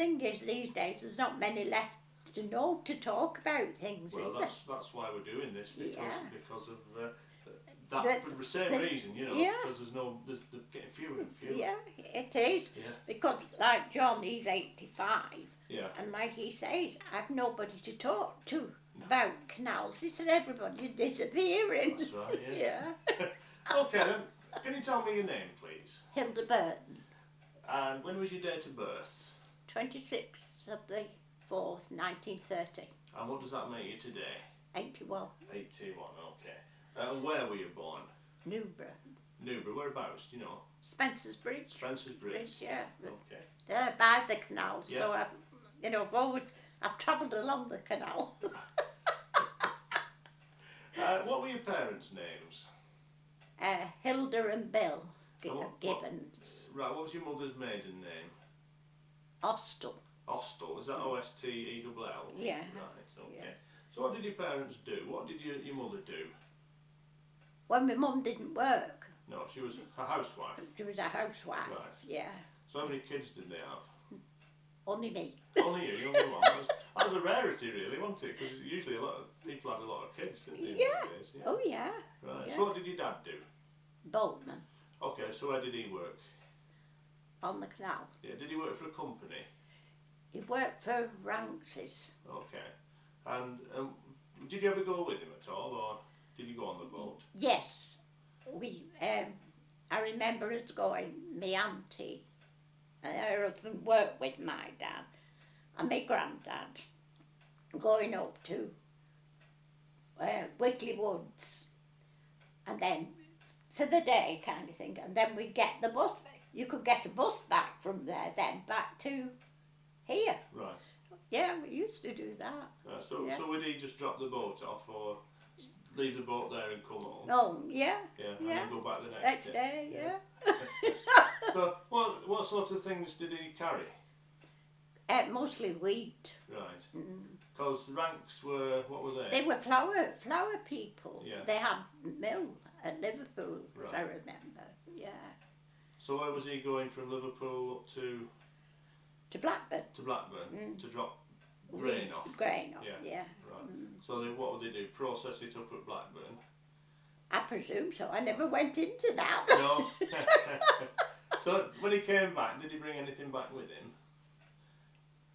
thing is, these days there's not many left to know to talk about things, well, is there? that's why we're doing this, because of The- for the same reason, you know, yeah. because there's getting fewer and fewer. Yeah, it is. Yeah. Because like John, he's 85, Yeah. and like he says, I've nobody to talk to about canals. He said everybody's disappearing. That's right. Yeah. Yeah. Okay then. Can you tell me your name, please? Hilda Burton, And when was your date of birth? 26th of the 4th, 1930, And what does that make you today? 81, 81. Okay. And where were you born? Newra, Newra. Whereabouts? Do you know? Spencer's Bridge. Spencer's Bridge. Yeah. Okay. There by the canal. Yeah. So I've travelled along the canal. What were your parents' names? Hilda and Bill What- Gibbons. Right. What was your mother's maiden name? Hostel. Ostel. Is that Ostell? Yeah. Right. Okay. Yeah. So what did your parents do? What did your mother do? When my mum didn't work, No, she was a housewife. she was a housewife. Right. Yeah. So how many kids did they have? Only me. Only you, you're only one. That was a rarity, really, wasn't it? Because usually a lot of people had a lot of kids, didn't they? Yeah. Nowadays? Yeah. Oh yeah. Right. yeah. So what did your dad do? Boatman Okay. So where did he work? on the canal. Yeah. Did he work for a company? He worked for Ranks's. Okay. And did you ever go with him at all, or did you go on the boat? Yes. I remember us going, my auntie and her husband worked with my dad and my granddad, going up to Wiggly Woods, and then for the day kind of thing, and then we'd get the bus. You could get a bus back from there then back to here. Right. Yeah, we used to do that. So Yeah. so would he just drop the boat off, or leave the boat there and come home? Oh, yeah, Yeah. And yeah. then go back the next next day. day, Yeah. yeah. So what sort of things did he carry? Mostly wheat. Right. Mm. Because ranks were, what were They were flower people. Yeah. They had mill at Liverpool, as I Right. remember. Yeah. So where was he going from Liverpool up to Blackburn. Blackburn to drop grain off? Grain off, Yeah. yeah. Right. Mm. So what would they do? Process it up at Blackburn? I presume so. I never went into that. No. So when he came back, did he bring anything back with him?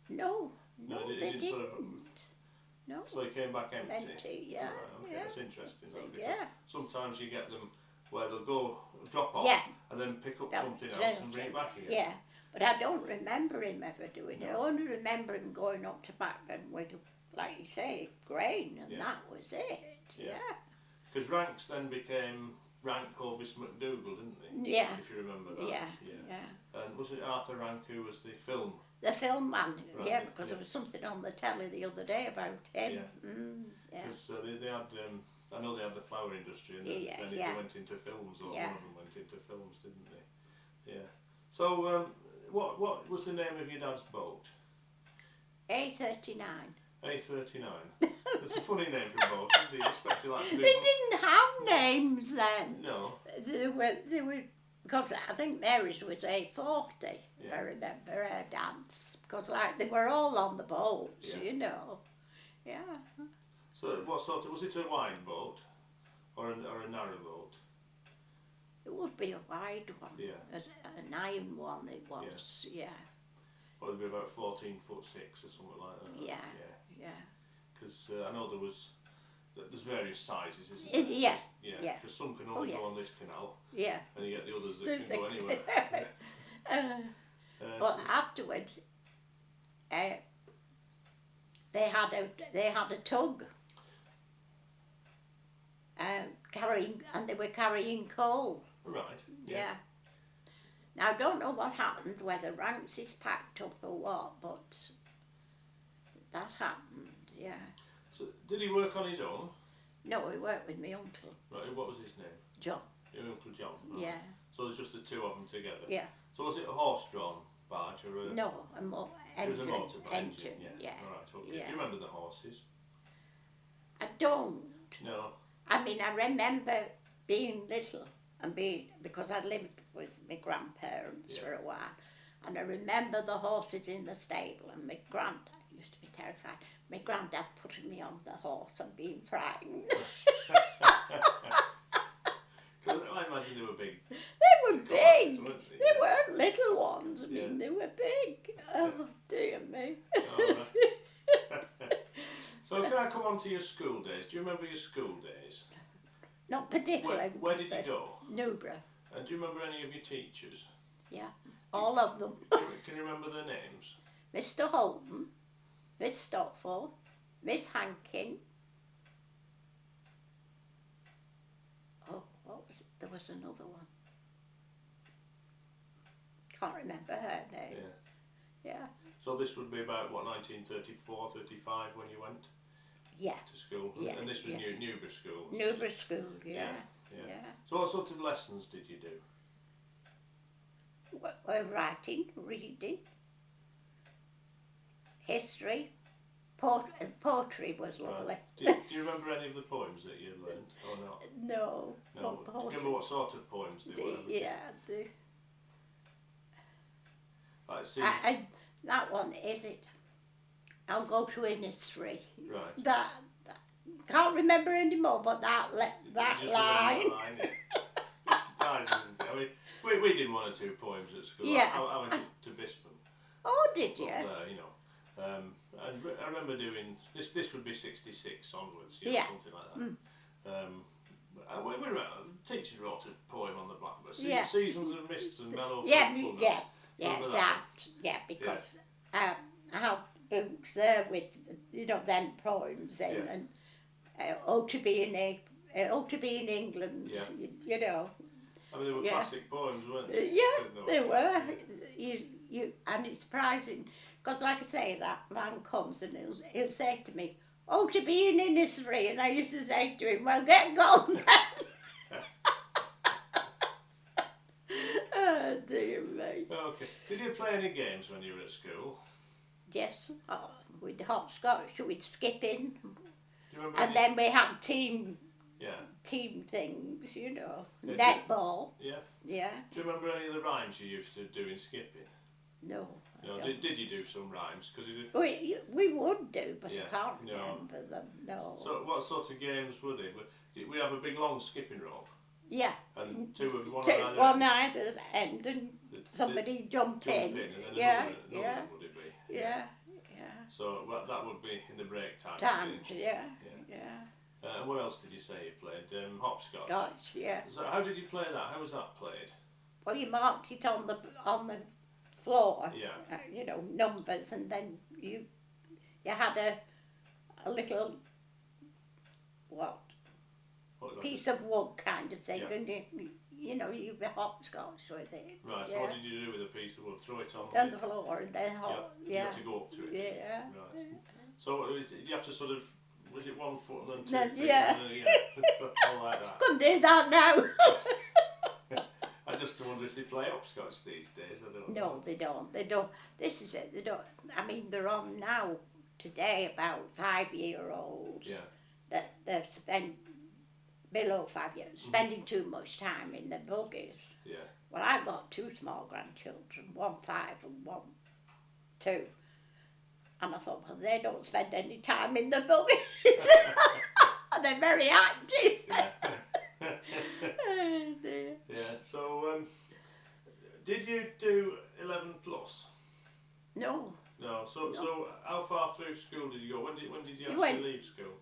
No, No, no, he they didn't didn't. sort of- No. So he came back empty? Empty, yeah. Right, okay, yeah. that's interesting. So, Though, because yeah. sometimes you get them where they'll go drop off Yeah. and then pick up That- something else and bring it back again. Yeah, but I don't remember him ever doing it. I No. only remember him going up to Blackburn with, like you say, grain, and Yeah. that was it. Yeah. Yeah. Because Ranks then became Rank Orvis McDougall, didn't they? Yeah. If you remember that. Yeah. Yeah. And was it Arthur Rank who was the film? The film man, Right, yeah, because yeah. there was something on the telly the other day about him. Yeah. Yeah. Because they had, I know they had the flower industry, and then, Yeah, then yeah. they went into films, or Yeah. one of them went into films, didn't they? Yeah. So, what was the name of your dad's boat? A39. A39. It's a funny name for a boat, isn't it? You expect it like to be. They didn't have names then. No. They were, because I think Mary's was A40, if Yeah. I remember her dad's. Because like they were all on the boats, Yeah. you know. Yeah. So, what sort of, was it a wide boat or a narrow boat? It would be a wide one. Yeah. An iron one it was, yeah. Or it'd be about 14'6" or something like that. Yeah. Yeah. Yeah. Because I know there's various sizes, isn't It- there? yeah, Yeah. yeah. Because some can Oh, only yeah. go on this canal, Yeah. and you get the others that can go anywhere. But afterwards, they had a tug they were carrying coal. Right. Yeah. Now I don't know what happened, whether Ranks is packed up or what, but that happened. Yeah. So did he work on his own? No, he worked with my uncle Right. What was his name? John. Your Uncle John. Right. Yeah. So there's just the two of them together. Yeah. So was it a horse-drawn barge or a? No, It was a engine. motor Engine. Yeah. Yeah. Right. Okay. Yeah. Do you remember the horses? I don't. No. I mean, I remember being little and because I lived with my grandparents Yeah. for a while, And I remember the horses in the stable, and my granddad used to be terrified. My granddad putting me on the horse and being frightened. I imagine they were big. They were big. Weren't they? They weren't little ones. I mean, Yeah. they were big. Oh, dear me. All right. So can I come on to your school days? Do you remember your school days? Not particularly. Where did you go? Newra. And do you remember any of your teachers? Yeah, all of them. Can you remember their names? Mr. Holton, Miss Stockford, Miss Hankin. Oh, what was it? There was another one. Can't remember her name. Yeah. So this would be about, what, 1934, 35 when you went Yeah. to school? Yeah, And this was yeah. Newra School? wasn't it? Newra School, yeah. Yeah. So what sort of lessons did you do? Well, writing, reading, history, poetry was lovely. Right. Do you remember any of the poems that you learned or not? No. No. not Do you poetry. remember what sort of poems they were? Like, see, That one, is it? I'll go to Innisfree. right. That can't remember anymore, but that You line. just remember that line, yeah. It's surprising, isn't it? I mean, we did one or two poems at school. Yeah. I went to Bispham. Oh, did you? Up there, you know. And I remember doing this. This would be 66 onwards, Yeah. something like that. And we were, teacher wrote a poem on the blackboard. Yeah. Seasons of mists and mellow Yeah, fruitfulness. yeah, Remember because I have books there with them poems in, Yeah. and Oh to be in England. Yeah. You know. I mean, they were Yeah. classic poems, weren't they? Yeah, they were. Yeah. And it's surprising, because like I say, that man comes and he'll say to me, "Oh, to be in Innisfree," and I used to say to him, "Well, get gone then." Oh, dear me. Okay. Did you play any games when you were at school? Yes, we'd hopscotch, we'd skip in, Do you remember? and then we had team Yeah. things, Yeah. netball. Yeah. Yeah, Do you remember any of the rhymes you used to do in skipping? no. I No. don't. Did you do some rhymes? Because you did. We would do, but Yeah, I can't no. remember them. No. So what sort of games were they? Did we have a big long skipping rope Yeah. and two of one Two, on either one end? either end, and The- somebody jump jump in. in and then Yeah, another yeah, one would it be? yeah. So that would be in the break time. Times, wouldn't it? yeah, Yeah. yeah. And what else did you say you played? Hopscotch. Scotch, yeah. So how did you play that? How was that played? Well, you marked it on the floor. Yeah. Numbers, and then you had a little What about piece of wood kind of thing, Yeah. and you be hopscotch with it. Right. So Yeah. what did you do with a piece of wood? Throw it on. On the floor, and then You yeah, had to go up to it. yeah. Right. So you have to sort of, was it 1 foot and then 2 Then, feet? yeah. And then, all like that. Couldn't do that now. I just wonder if they play hopscotch these days. I don't know. No, they don't. They don't. This is it. They don't. I mean, they're on now today about 5-year-olds Yeah. that they've spent below 5 years spending too much time in the buggies. Yeah. Well, I've got 2 small grandchildren, 1 5 and 1 2. And I thought, well, they don't spend any time in the buggy. They're very active. Yeah. Oh, dear. Yeah. So, did you do 11 plus? No. No. So, No. so how far through school did you go? When did you actually went- leave school?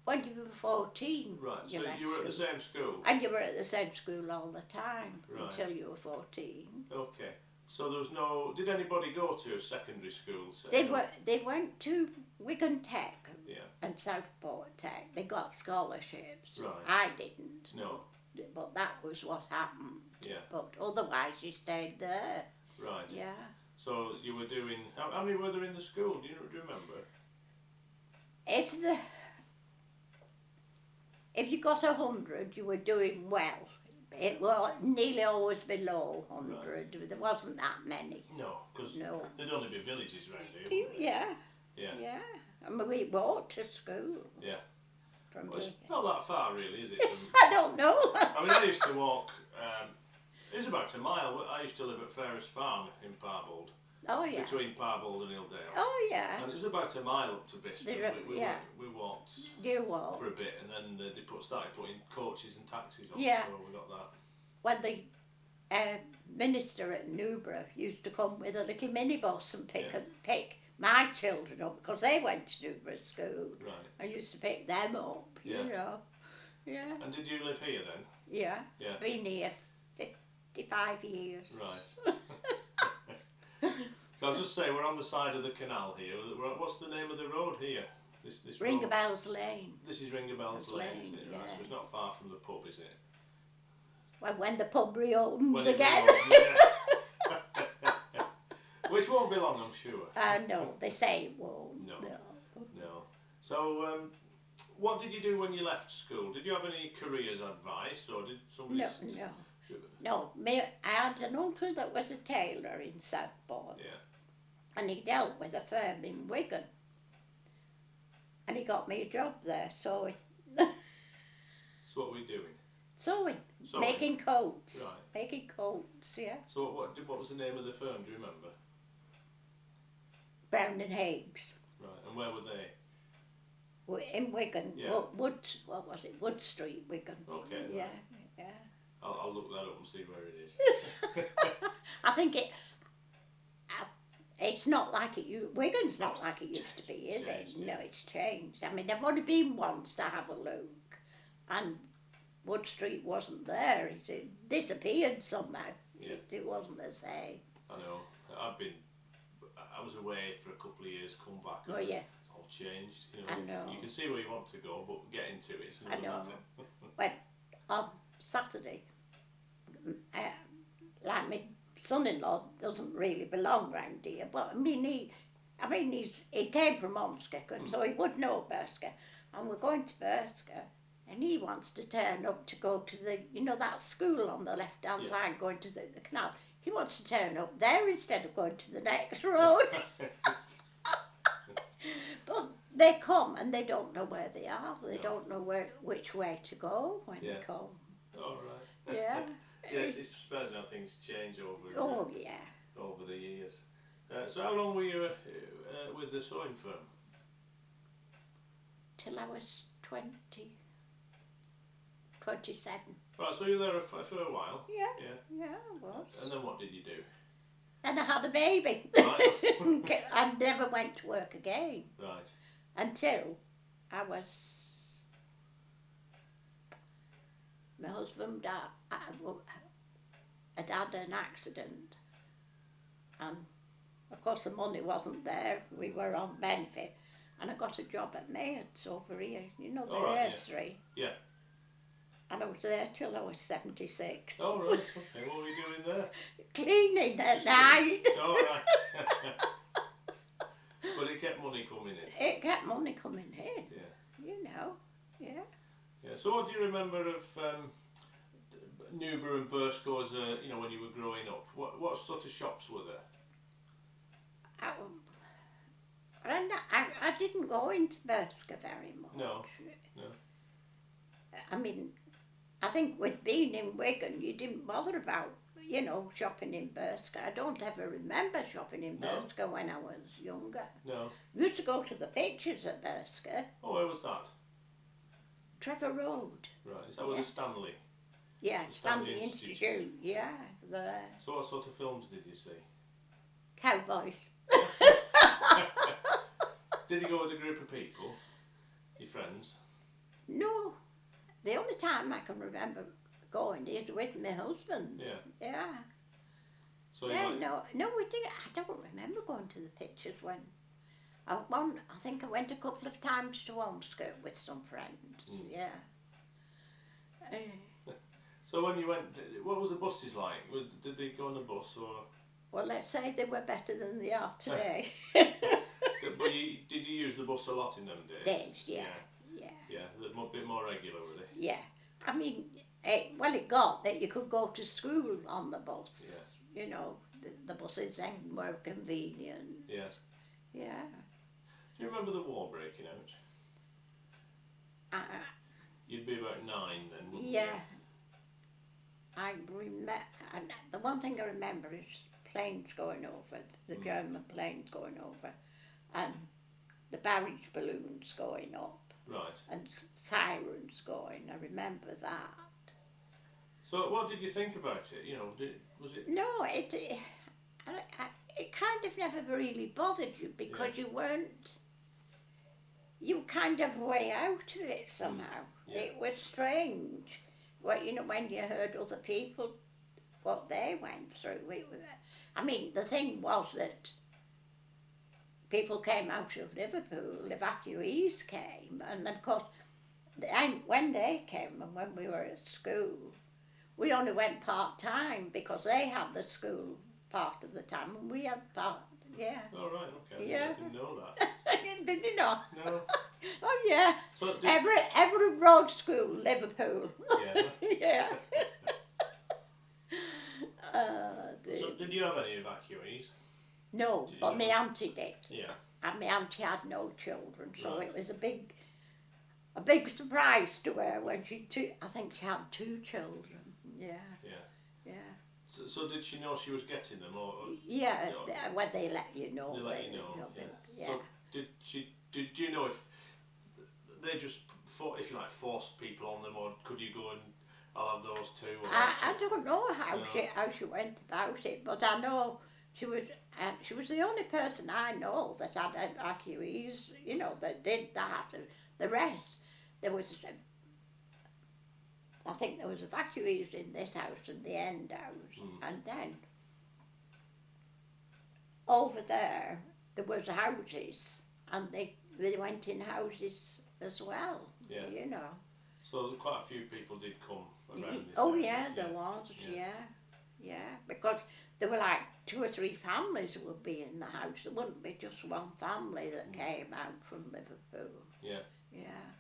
When you were 14, Right. you So left you were at the school. same school. And you were at the same school all the time Right. until you were 14. Okay. So there was no. Did anybody go to secondary school? Say, They went to Wigan Tech Yeah. and Southport Tech. They got scholarships. Right. I didn't. No. But that was what happened. Yeah. But otherwise, you stayed there. Right. Yeah. So you were doing. How many were there in the school? Do you remember? If you got 100, you were doing well. It was nearly always below 100. There wasn't that many. No, because No. there'd only be villages around here. wouldn't there? Yeah. Yeah. Yeah. I mean, we walked to school. Yeah. From Well, it's here. not that far, really, is it? From, I don't know. I mean, I used to walk It was about a mile. I used to live at Ferris Farm in Parbold, Oh yeah. between Parbold and Hildale. Oh yeah. And it was about a mile up to Biston. Yeah. We walked You walked. for a bit, and then they started putting coaches and taxis on, Yeah. so we got that. When the minister at Newra used to come with a little minibus and pick my children up because they went to Newra school. Right. I used to pick them up, Yeah. you know. Yeah. And did you live here then? Yeah. Yeah. Been here 55 years. Right. So I'll just say we're on the side of the canal here. What's the name of the road here? This road? Ringabells Lane. This is Ringabells Lane, isn't it? Yeah. Right. So it's not far from the pub, is it? Well, when the pub reopens When it again. reopens, yeah. Which won't be long, I'm sure. No, they say it won't. No. No. So, what did you do when you left school? Did you have any careers advice, or did somebody? No. I had an uncle that was a tailor in Southbourne. Yeah. And he dealt with a firm in Wigan. And he got me a job there, sewing. So what were you doing? Sewing. Making coats. Right. Making coats, yeah. So what was the name of the firm, do you remember? Brown and Higgs. Right, and where were they? In Wigan. Yeah. Wood Street, Wigan. Okay. Yeah, Right. yeah. I'll look that up and see where it is. I think it's not like Wigan's not like it used to be, is it? Yeah. No, it's changed. I mean, I've only been once to have a look, and Wood Street wasn't there. It disappeared somehow. Yeah. It wasn't the same. I know. I was away for a couple of years, come back. Oh and yeah. It's all changed. You I know. You can see where you want to go, but getting to it is I another know. matter. Well, on Saturday, like my son-in-law doesn't really belong round here, but he came from Burscough, so he would know Burscough, and we're going to Burscough, and he wants to turn up to go to that school on the left-hand side going to the canal. He wants to turn up there instead of going to the next road. But they come and they don't know where they are. They don't know which way to go when they come. All right. Yeah. Yes, it's surprising how things change over over the years. So how long were you with the sewing firm? Till I was 27. Right, so you were there for a while. Yeah, I was. And then what did you do? Then I had a baby. Right. I never went to work again. Right. Until my husband had had an accident, and of course the money wasn't there. We were on benefit, and I got a job at Mayhead's over here. The nursery. Yeah. And I was there till I was 76. Oh right. Okay. What were you doing there? Cleaning at night. All right. But it kept money coming in. It kept money coming in. Yeah. Yeah. Yeah. So what do you remember of Newra and Burscough as when you were growing up? What sort of shops were there? I didn't go into Burscough very much. No. I mean, I think with being in Wigan, you didn't bother about, shopping in Burscough. I don't ever remember shopping in Burscough when I was younger. No. We used to go to the pictures at Burscough. Oh, where was that? Trevor Road. Right. Is that with the Stanley? Yeah, The Stanley Institute. Yeah, there. So what sort of films did you see? Cowboys. Did you go with a group of people? Your friends? No. The only time I can remember going is with my husband. Yeah. Yeah. So no, we didn't. I don't remember going to the pictures when. I think I went a couple of times to Burscough with some friends. Yeah. So when you went, what was the buses like? Did they go on the bus or? Well, let's say they were better than they are today. But did you use the bus a lot in them days? Yeah. Yeah, a bit more regular, were they? Yeah. I mean, it got that you could go to school on the bus. Yeah. The buses then were convenient. Yeah. Yeah. Do you remember the war breaking out? You'd be about 9 then, wouldn't you? Yeah. I and the one thing I remember is planes going over, the German planes going over, and the barrage balloons going up. Right. And sirens going. I remember that. So, what did you think about it? You know, was it? No, it kind of never really bothered you because you weren't. You kind of way out of it somehow. Yeah. It was strange. Well, you know, when you heard other people, what they went through. I mean, the thing was that people came out of Liverpool, evacuees came, and of course, when they came and when we were at school, we only went part-time because they had the school part of the time and we had part, yeah. Oh, right, okay. Yeah. I didn't know that. Did you know? No. Oh, yeah. So Every road school, Liverpool. Yeah. Yeah. So, did you have any evacuees? No, but my auntie did. Yeah. And my auntie had no children, so Right. it was a big surprise to her when I think she had 2 children. Yeah. Yeah. Yeah. So did she know she was getting them, or? Yeah, You know, when they let you know. they let you know. Yeah. So did you know if they just if you like forced people on them, or could you go and I'll have those 2? Or I don't know how No. she went about it, but I know she was the only person I know that had evacuees, you know, that did that. And the rest, I think there was evacuees in this house and the end house, and then over there was houses, and they went in houses as well. Yeah. You know. So quite a few people did come around this Oh area. yeah, there was. Yeah, because there were like 2 or 3 families would be in the house. There wouldn't be just one family that came out from Liverpool. Yeah. Yeah.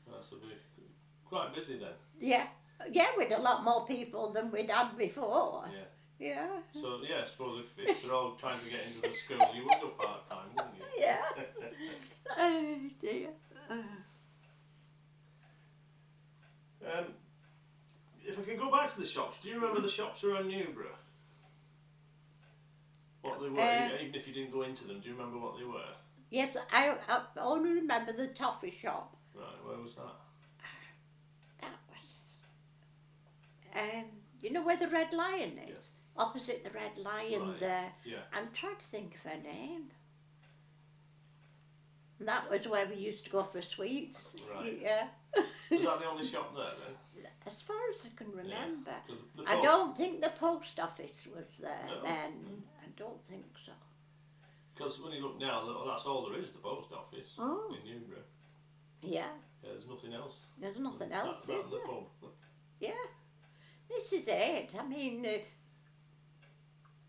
That's quite busy then. Yeah, we'd a lot more people than we'd had before. Yeah. Yeah. So yeah, I suppose if they're all trying to get into the school, you would go part time, wouldn't you? Yeah. Oh dear. If I can go back to the shops, do you remember the shops around Newra? What they were, even if you didn't go into them, do you remember what they were? Yes, I only remember the toffee shop. Right, where was that? That was, you know where the Red Lion is? Yeah. Opposite the Red Lion Right. there. Yeah. I'm trying to think of her name. And that was where we used to go for sweets. Right. Yeah. Was that the only shop there then? As far as I can remember. 'Cause the I post- don't think the post office was there No. then. I don't think so. Because when you look now, that's all there is, the post office Oh. in Newra. Yeah. Yeah, there's nothing else. There's nothing else, That's is the there? pub. Yeah. This is it. I mean,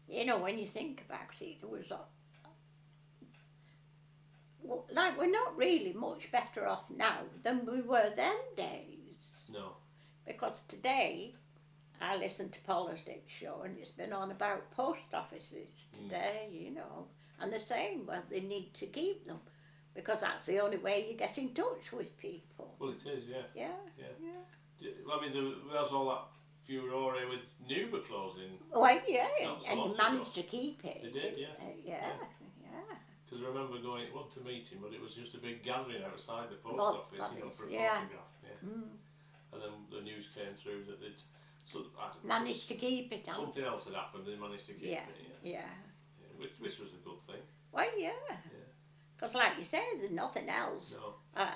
you know, when you think about it, it was like we're not really much better off now than we were them days. No. Because today, I listened to Politics show and it's been on about post offices today, you know, and they're saying, well, they need to keep them because that's the only way you get in touch with people. Well, it is, yeah. Yeah. Yeah. I mean, there was all that furore with Newra closing. Well, yeah, Not so and long you ago. managed to keep it. They did, yeah. Yeah. Because I remember going, it wasn't a meeting, but it was just a big gathering outside the post Post office, you know, office, for a yeah. photograph. Yeah. And then the news came through that they'd Managed to keep it on. something else had happened. They managed to keep it. Yeah. Which was a good thing. Well, yeah. Because, like you said, there's nothing else. No.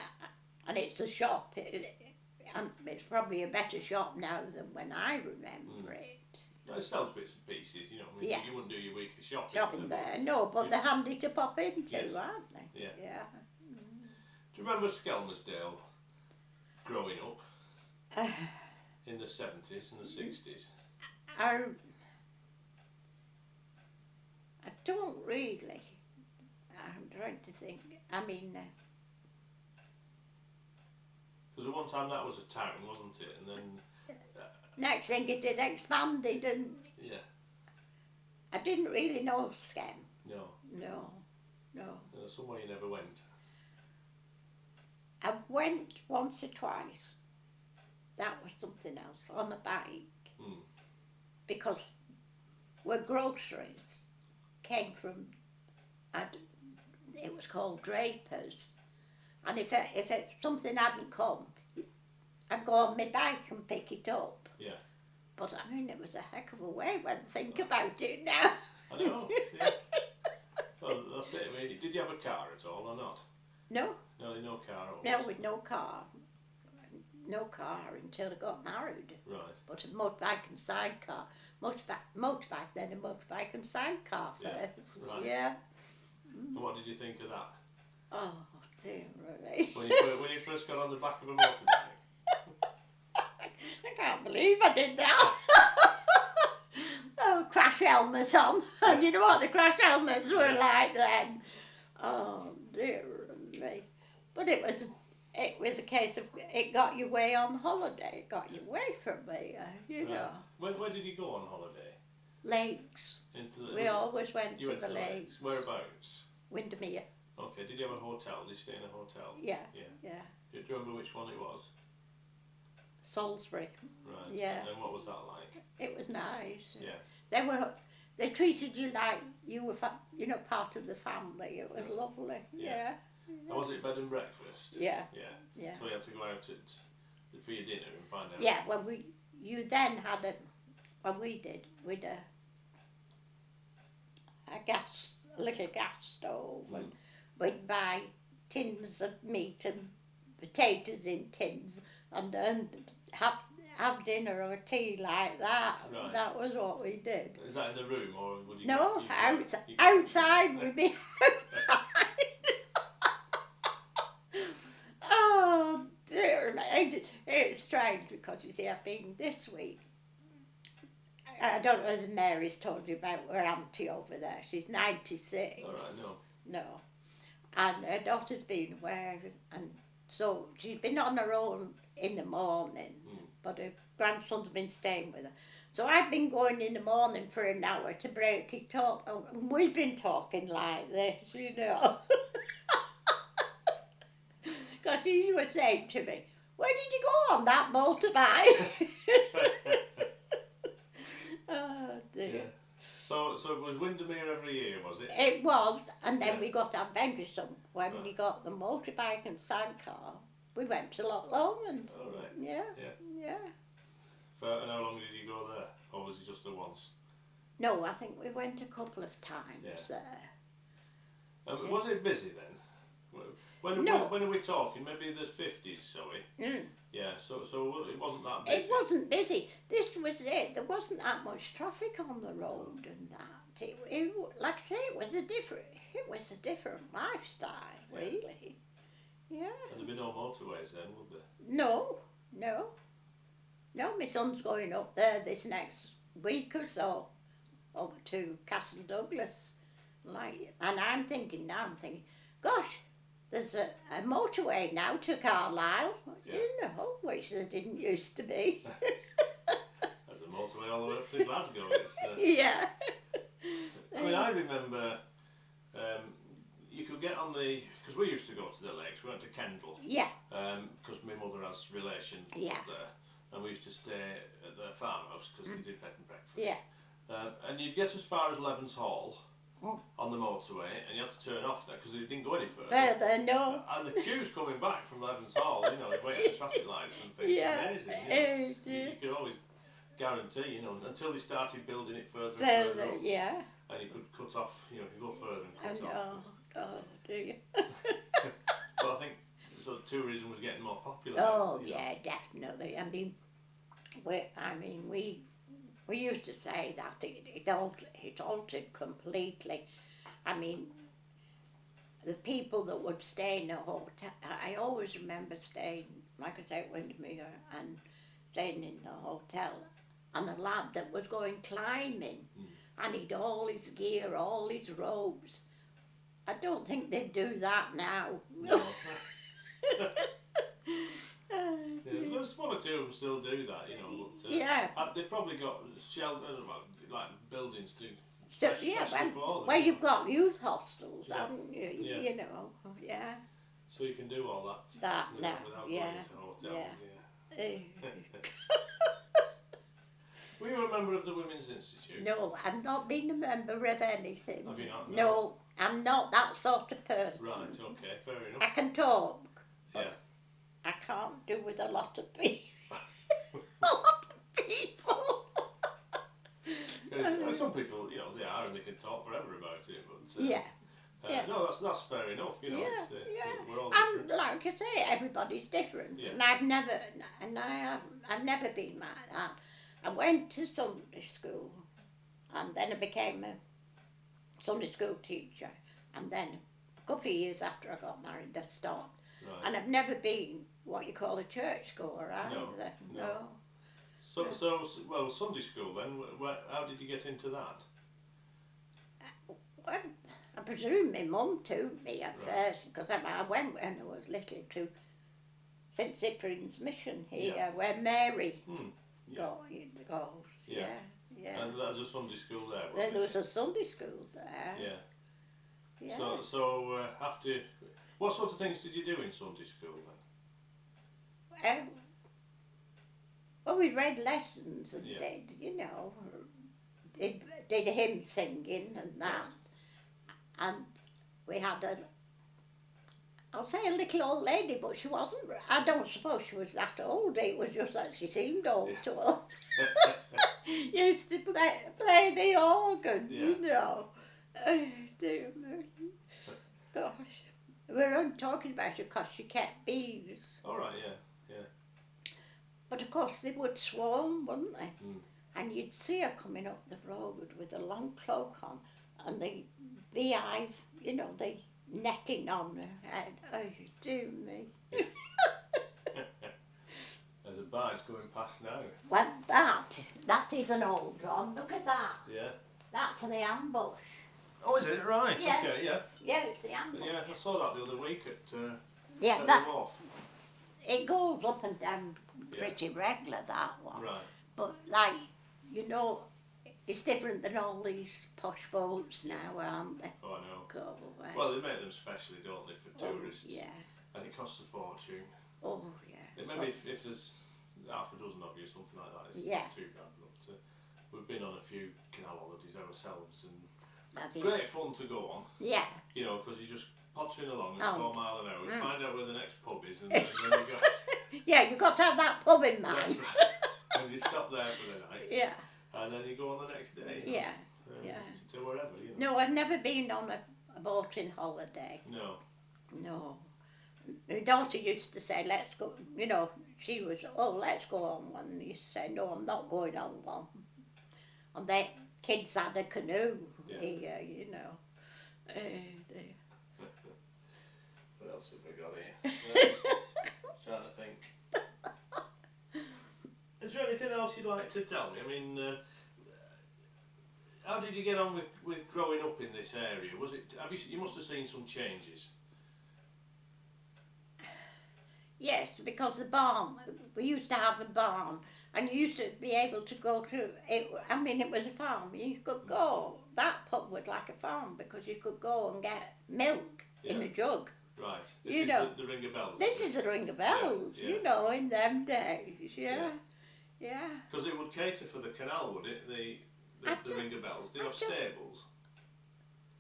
And it's a shop. It's probably a better shop now than when I remember it. It sells bits and pieces, you know. I mean, Yeah. You wouldn't do your weekly shopping. Shopping there, no, but they're handy to pop into, Yes. aren't they? Yeah. Yeah. Do you remember Skelmersdale growing up in the 70s and the 60s? I don't really. I'm trying to think. I mean, Because at one time that was a town, wasn't it? And then next thing it had expanded, and yeah, I didn't really know Skem. no, No. somewhere you never went. I went once or twice. That was something else on a bike. because where groceries came from, it was called Drapers, and if something hadn't come, I'd go on my bike and pick it up. Yeah. But I mean, it was a heck of a way when I think about it now. I know. Yeah. Well, that's it. I mean, did you have a car at all or not? No. No car. No, with no car. No car until I got married. Right. But a motorbike and sidecar. Motorbike, then a motorbike and sidecar first. Right. Yeah. So what did you think of that? Oh, dear me. When you first got on the back of a motorbike? I can't believe I did that. Oh, crash helmets on. And you know what the crash helmets were like then? Oh, dear me. But it was a case of, it got you away on holiday. It got you away from me, you know. Where did you go on holiday? Lakes. We always went to the lakes. Whereabouts? Windermere. Okay, did you have a hotel? Did you stay in a hotel? Yeah. Do you remember which one it was? Salisbury. Right. Yeah. And what was that like? It was nice. Yeah. They treated you like you were, part of the family. It was lovely. Yeah. And was it bed and breakfast? Yeah. Yeah. So you had to go out for your dinner and find out. Yeah. Well, you then had we'd a little gas stove, and we'd buy tins of meat and potatoes in tins, and have dinner or tea like that. Right. That was what we did. Is that in the room or would you? No, outside. We'd be outside. Oh dear, it's strange because you see, I've been this week. I don't know if Mary's told you about her auntie over there. She's 96. All right, no. No. And her daughter's been away, and so she's been on her own in the morning, but her grandson's been staying with her. So I've been going in the morning for an hour to break it up, and we've been talking like this, you know. Because she was saying to me, "Where did you go on that motorbike?" Oh dear. Yeah. So it was Windermere every year, was it? It was, and then we got adventuresome when we got the motorbike and sidecar. We went to Loch Lomond. All right. Yeah. And how long did you go there, or was it just the once? No, I think we went a couple of times there. Was it busy then? When are we talking? Maybe the 50s, shall we? Yeah. So it wasn't that busy. It wasn't busy. This was it. There wasn't that much traffic on the road and that. It like I say, it was a different lifestyle, really. Yeah. And there'd be no motorways then, would there? No. My son's going up there this next week or so, over to Castle Douglas, and I'm thinking, gosh, there's a motorway now to Carlisle, which there didn't used to be. There's a motorway all the way up to Glasgow. Yeah. I mean, I remember you could get on because we used to go to the lakes. We went to Kendal. Yeah. Because my mother has relations up there, and we used to stay at their farmhouse because they did bed and breakfast. Yeah. And you'd get as far as Levens Hall on the motorway, and you had to turn off there because it didn't go any further. No. And the queues coming back from Levens Hall, they'd wait at the traffic lights and things. Yeah. Amazing. You could always guarantee, until they started building it further and further up. Yeah. And you could cut off, you could go further and cut off. Oh, do you? But I think tourism was getting more popular. Oh, yeah, definitely. I mean, we used to say that it altered completely. I mean, the people that would stay in a hotel, I always remember staying, like I say, at Windermere, and staying in the hotel, and a lad that was going climbing, and he'd all his gear, all his robes. I don't think they'd do that now. No. There's one or two of them still do that, But, they've probably got shelter, like buildings to especially for them. Well, you've got youth hostels, haven't you? Yeah. So you can do all that without going to hotels. Were you a member of the Women's Institute? No, I've not been a member of anything. Have you not? No, I'm not that sort of person. Right, okay, fair enough. I can talk, but Yeah. I can't do with a lot of people. A lot of people. Some people, you know, they are and they can talk forever about it, but Yeah. no, that's fair enough. You know, we're all And different. like I say, everybody's different, Yeah. and I've never been like that. I went to Sunday school, and then I became a Sunday school teacher, and then a couple of years after I got married, I stopped. Right. And I've never been what you call a church goer either. No. So well, Sunday school then. How did you get into that? Well, I presume my mum took me at Right. first, because I went when I was little to St Cyprian's Mission here, where Mary goes. Yeah. Yeah. And there's a Sunday school there. Then Wasn't there it? was a Sunday school there. Yeah. Yeah. So after, what sort of things did you do in Sunday school then? Well, we read lessons and Yeah. did, did hymn singing and that. And we had I'll say a little old lady, but she wasn't, I don't suppose she was that old. It was just that she seemed old to us. Used to play the organ, Oh, dear me. Gosh. We're only talking about her because she kept bees. All right, yeah. But of course they would swarm, wouldn't they? Mm. And you'd see her coming up the road with a long cloak on and the beehive, the netting on her head. Oh, dear me. There's a barge going past now. Well, that is an old one. Look at that. Yeah. That's the ambush. Oh, is it? Right, Yeah. okay, yeah. Yeah, it's the ambush. Yeah, I saw that the other week at Yeah, the wharf. it goes up and down pretty regular, that one. Right. But it's different than all these posh boats now, aren't they? Oh, I know. Go away. Well, they make them specially, don't they, for tourists? Yeah. And it costs a fortune. Oh, yeah. Maybe if there's half a dozen of you, something like that, it's Yeah. not too bad. But we've been on a few Canal Holidays ourselves, and Have you? great fun to go on. Yeah. Because you just pottering along at 4 mile an hour, Mm. find out where the next pub is, and then you go. Yeah, you've got to have that pub in mind. That's right. And you stop there for the night. Yeah. And then you go on the next day. Yeah. To wherever, No, I've never been on a boating holiday. No. No. My daughter used to say, let's go, she was, let's go on one. And you used to say, no, I'm not going on one. And the kids had a canoe here, What else have we got here? Trying to think. Is there anything else you'd like to tell me? I mean, how did you get on with growing up in this area? You must have seen some changes. Yes, because the barn, we used to have a barn, and you used to be able to go to it. I mean, it was a farm. You could go. That pub was like a farm because you could go and get milk in a jug. Right. This is the Ring of Bells. This is the Ring of Bells, in them days. Yeah. Because it would cater for the canal, would it? The Ring of Bells. Did it have stables?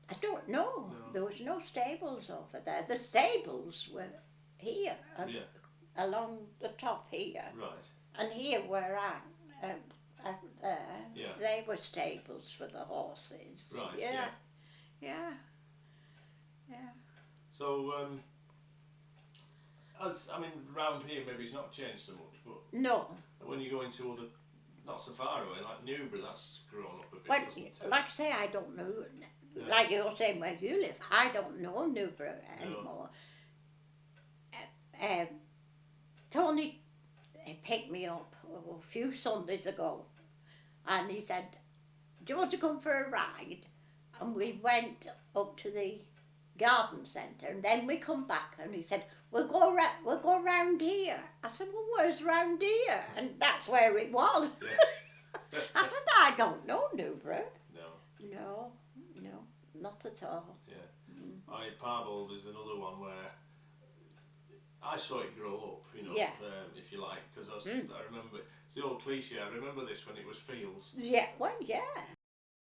I don't know. No. There was no stables over there. The stables were here, along the top here. Right. And here where they were stables for the horses. Right, Yeah. So, round here maybe it's not changed so much, but No. when you go into other, not so far away, like Newra, that's grown up a bit, Well, hasn't it? like I say, I don't know. Like you're saying where you live, I don't know Newra anymore. Tony picked me up a few Sundays ago, and he said, "Do you want to come for a ride?" And we went up to the garden centre, and then we come back, and he said, "We'll go round here." I said, "Well, where's round here?" And that's where it was. Yeah. I said, "I don't know Newra." No. No, not at all. Yeah. Parbold is another one where I saw it grow up, if you like, because I remember It's the old cliche. I remember this when it was fields. Yeah, well, yeah.